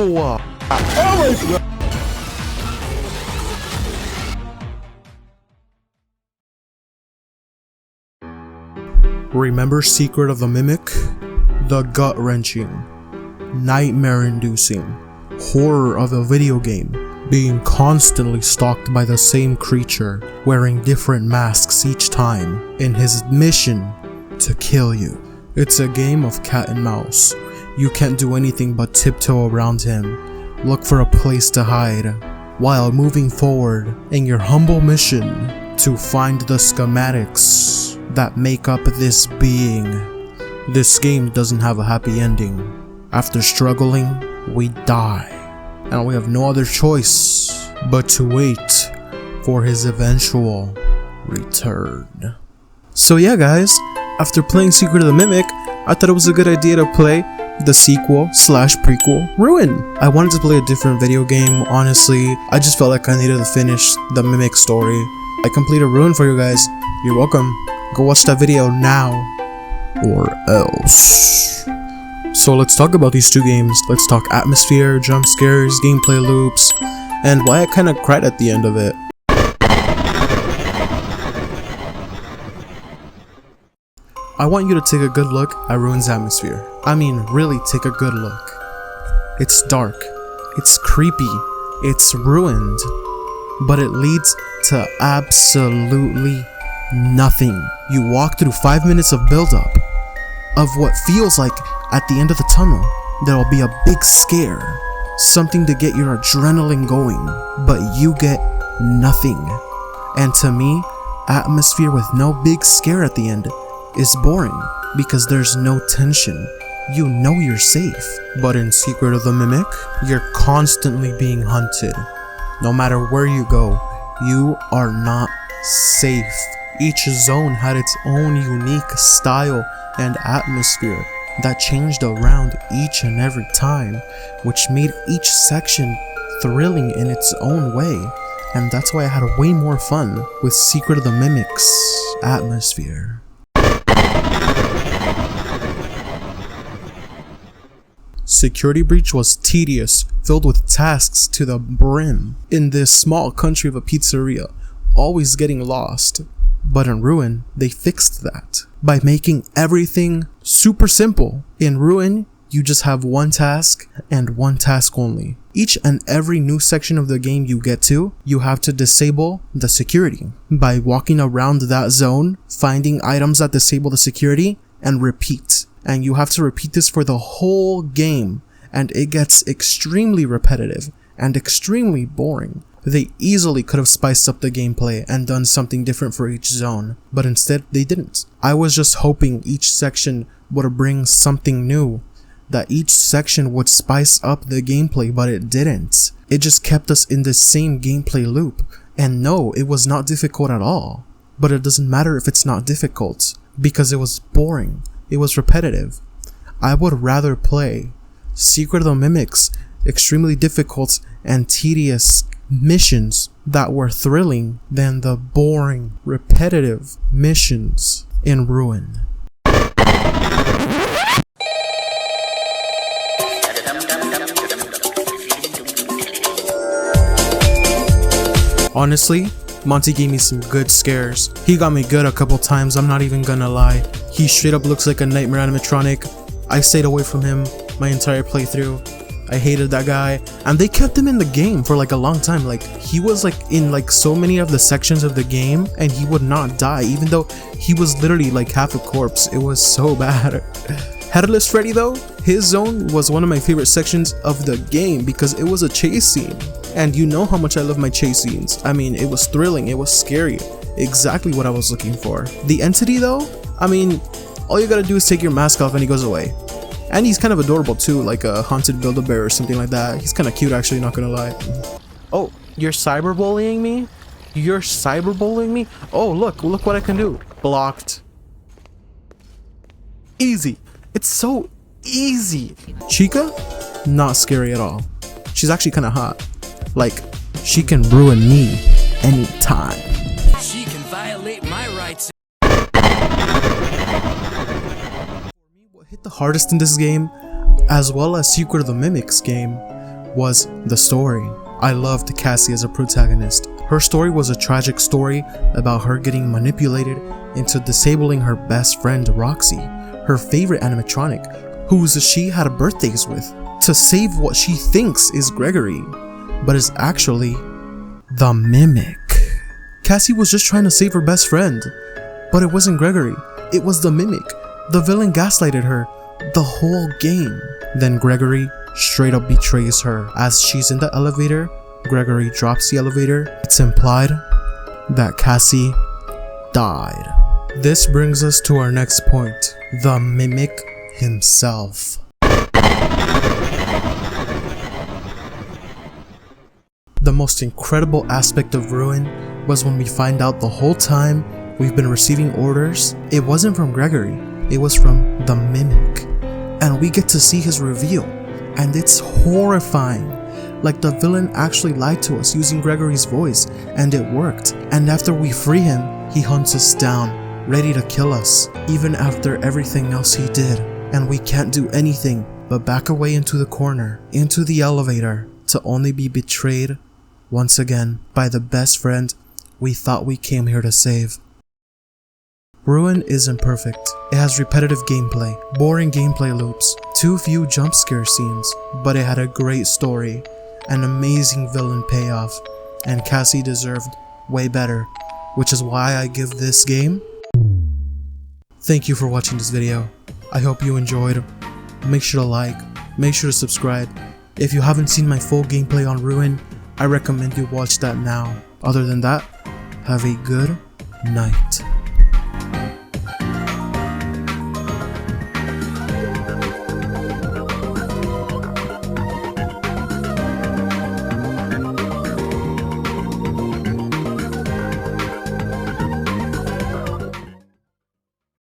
Oh my god. Remember Secret of the Mimic? The gut-wrenching, nightmare-inducing horror of a video game, being constantly stalked by the same creature, wearing different masks each time, in his mission to kill you. It's a game of cat and mouse. You can't do anything but tiptoe around him, look for a place to hide, while moving forward in your humble mission to find the schematics that make up this being. This game doesn't have a happy ending. After struggling, we die, and we have no other choice but to wait for his eventual return. So yeah guys, after playing Secret of the Mimic, I thought it was a good idea to play the sequel slash prequel, Ruin. I wanted to play a different video game, honestly. I just felt like I needed to finish the Mimic story. I completed Ruin for you guys. You're welcome. Go watch that video now, or else. So let's talk about these two games. Let's talk atmosphere, jump scares, gameplay loops, and why I kinda cried at the end of it. I want you to take a good look at Ruin's atmosphere. I mean, really take a good look. It's dark, it's creepy, it's ruined, but it leads to absolutely nothing. You walk through 5 minutes of build-up of what feels like at the end of the tunnel there will be a big scare, something to get your adrenaline going, but you get nothing. And to me, atmosphere with no big scare at the end is boring because there's no tension. You know you're safe. But in Secret of the Mimic, you're constantly being hunted. No matter where you go, you are not safe. Each zone had its own unique style and atmosphere that changed around each and every time, which made each section thrilling in its own way. And that's why I had way more fun with Secret of the Mimic's atmosphere. Security Breach was tedious, filled with tasks to the brim. In this small country of a pizzeria, always getting lost. But in Ruin, they fixed that by making everything super simple. In Ruin, you just have one task and one task only. Each and every new section of the game you get to, you have to disable the security by walking around that zone, finding items that disable the security, and repeat. And you have to repeat this for the whole game, and it gets extremely repetitive and extremely boring. They easily could have spiced up the gameplay and done something different for each zone, but instead they didn't. I was just hoping each section would bring something new, that each section would spice up the gameplay, but it didn't. It just kept us in the same gameplay loop. And no, it was not difficult at all. But it doesn't matter if it's not difficult, because it was boring. It was repetitive. I would rather play Secret of the Mimic's extremely difficult and tedious missions that were thrilling than the boring, repetitive missions in Ruin. Honestly, Monty gave me some good scares. He got me good a couple times, I'm not even gonna lie. He straight up looks like a nightmare animatronic. I stayed away from him my entire playthrough. I hated that guy, and they kept him in the game for like a long time. Like, he was like in like so many of the sections of the game, and he would not die even though he was literally like half a corpse. It was so bad. Headless Freddy though, his zone was one of my favorite sections of the game because it was a chase scene, and you know how much I love my chase scenes. I mean, it was thrilling, it was scary, exactly what I was looking for. The entity though, I mean, all you gotta do is take your mask off and he goes away. And he's kind of adorable too, like a haunted Build-A-Bear or something like that. He's kind of cute actually, not gonna lie. Oh, you're cyberbullying me? You're cyberbullying me? Oh, look what I can do. Blocked. Easy. It's so easy. Chica? Not scary at all. She's actually kind of hot. Like, she can ruin me anytime. She can violate my rights. What hit the hardest in this game, as well as Secret of the Mimic's game, was the story. I loved Cassie as a protagonist. Her story was a tragic story about her getting manipulated into disabling her best friend Roxy, her favorite animatronic, who she had birthdays with, to save what she thinks is Gregory, but is actually the Mimic. Cassie was just trying to save her best friend, but it wasn't Gregory, it was the Mimic. The villain gaslighted her the whole game. Then Gregory straight up betrays her. As she's in the elevator, Gregory drops the elevator. It's implied that Cassie died. This brings us to our next point, the Mimic himself. The most incredible aspect of Ruin was when we find out the whole time we've been receiving orders, it wasn't from Gregory, it was from the Mimic. And we get to see his reveal, and it's horrifying. Like the villain actually lied to us using Gregory's voice, and it worked. And after we free him, he hunts us down, ready to kill us, even after everything else he did. And we can't do anything but back away into the corner, into the elevator, to only be betrayed once again by the best friend we thought we came here to save. Ruin isn't perfect. It has repetitive gameplay, boring gameplay loops, too few jump scare scenes, but it had a great story, an amazing villain payoff, and Cassie deserved way better, which is why I give this game. Thank you for watching this video. I hope you enjoyed. Make sure to like, make sure to subscribe. If you haven't seen my full gameplay on Ruin, I recommend you watch that now. Other than that, have a good night.